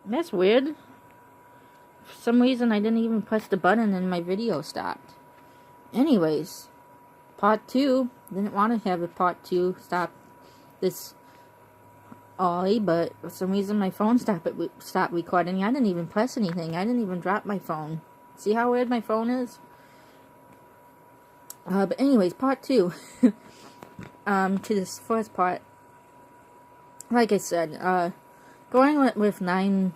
That's weird. For some reason, I didn't even press the button and my video stopped. Anyways, part 2. Didn't want to have a part 2 stop this early, but for some reason my phone stopped recording. I didn't even press anything. I didn't even drop my phone. See how weird my phone is? But anyways, part 2. To this first part. Like I said, going with 9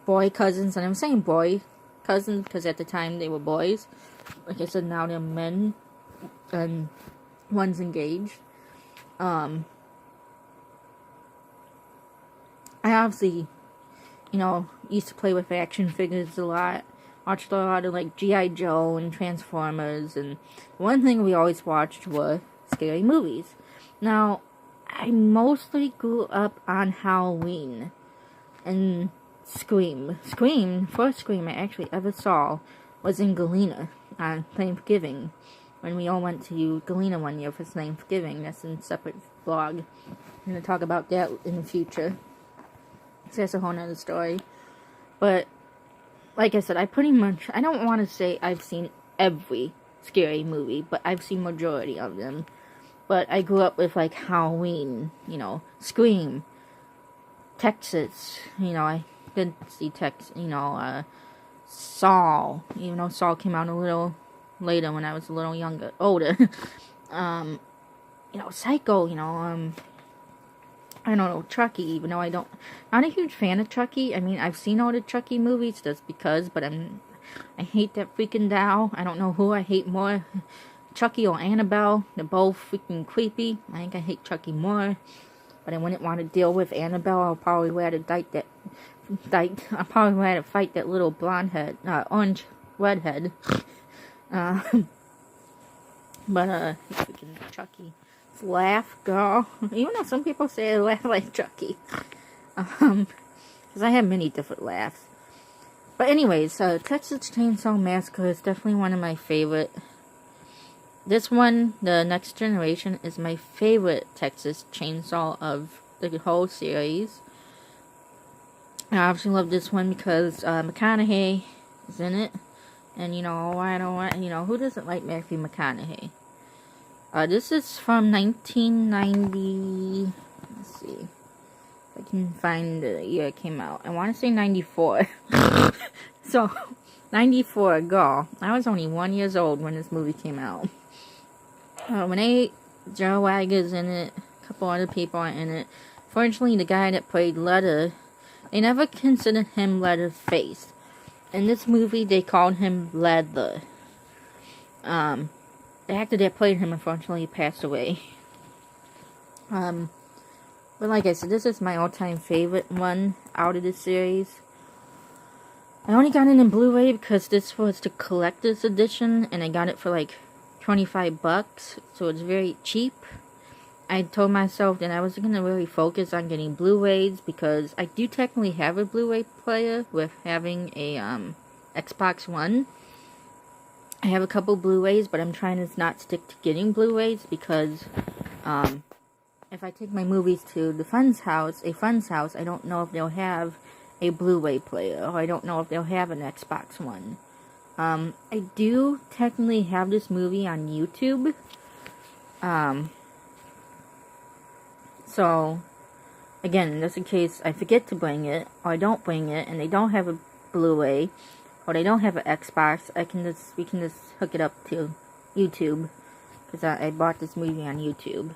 boy cousins, and I'm saying boy cousins because at the time they were boys. Like I said, now they're men, and one's engaged. I obviously, used to play with action figures a lot. Watched a lot of like G.I. Joe and Transformers, and one thing we always watched were scary movies. Now, I mostly grew up on Halloween and Scream. First Scream I actually ever saw was in Galena on Thanksgiving, when we all went to Galena one year for Thanksgiving. That's in a separate vlog. I'm going to talk about that in the future. So that's a whole nother story. But, like I said, I don't want to say I've seen every scary movie, but I've seen majority of them. But I grew up with, like, Halloween, Scream, Texas, I did see Saw, even though Saw came out a little later when I was a little older. Psycho, I don't know, Chucky, even though not a huge fan of Chucky. I mean, I've seen all the Chucky movies just because, but I hate that freaking doll. I don't know who I hate more, Chucky or Annabelle. They're both freaking creepy. I think I hate Chucky more, but I wouldn't want to deal with Annabelle. I'll probably wear to fight that little orange redhead. Freaking Chucky. Laugh, girl. Even though some people say I laugh like Chucky. Because I have many different laughs. But anyways, Texas Chainsaw Massacre is definitely one of my favorite. This one, The Next Generation, is my favorite Texas Chainsaw of the whole series. I obviously love this one because McConaughey is in it. And who doesn't like Matthew McConaughey? This is from 1990. Let's see if I can find the year it came out. I want to say 94. So, 94, girl. I was only 1 year old when this movie came out. Joe Wagner's in it. A couple other people are in it. Fortunately, the guy that played Leather, they never considered him Leatherface. In this movie, they called him Leather. The actor that played him, unfortunately, passed away. But like I said, this is my all-time favorite one out of this series. I only got it in Blu-ray because this was the collector's edition, and I got it for like $25, so it's very cheap. I told myself that I wasn't going to really focus on getting Blu-rays because I do technically have a Blu-ray player with having a Xbox One. I have a couple Blu-rays, but I'm trying to not stick to getting Blu-rays because if I take my movies to a fun's house, I don't know if they'll have a Blu-ray player, or I don't know if they'll have an Xbox One. I do technically have this movie on YouTube. So, again, just in case I forget to bring it, or I don't bring it, and they don't have a Blu-ray, or they don't have an Xbox, we can just hook it up to YouTube, because I bought this movie on YouTube.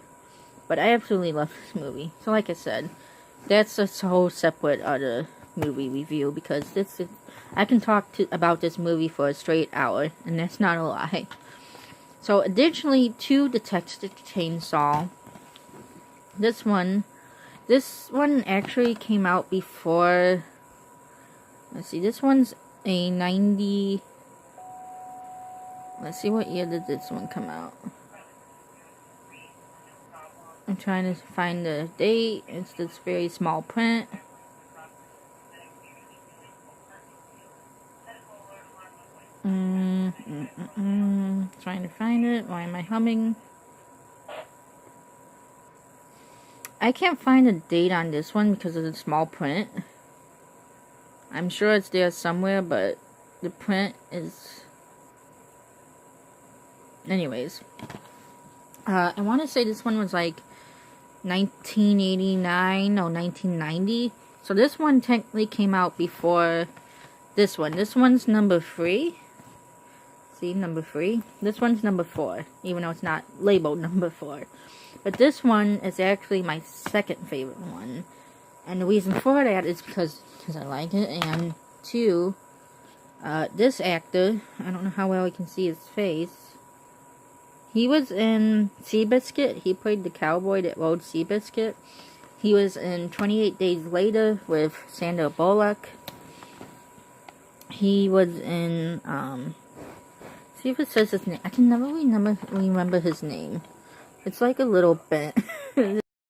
But I absolutely love this movie. So like I said, that's a whole separate other movie review, because I can talk about this movie for a straight hour, and that's not a lie. So additionally to the Texas Chainsaw, this one actually came out before. Let's see, this one's a 90. Let's see, what year did this one come out? I'm trying to find the date. It's this very small print. Trying to find it. Why am I humming? I can't find a date on this one because of the small print. I'm sure it's there somewhere, but the print is... Anyways. I want to say this one was like 1989 or 1990. So this one technically came out before this one. This one's number 3. See, number 3. This one's number 4, even though it's not labeled number 4. But this one is actually my second favorite one. And the reason for that is because I like it. And 2, this actor, I don't know how well you can see his face. He was in Seabiscuit. He played the cowboy that rode Seabiscuit. He was in 28 Days Later with Sandra Bullock. He was in, see if it says his name. I can never remember his name. It's like a little bit.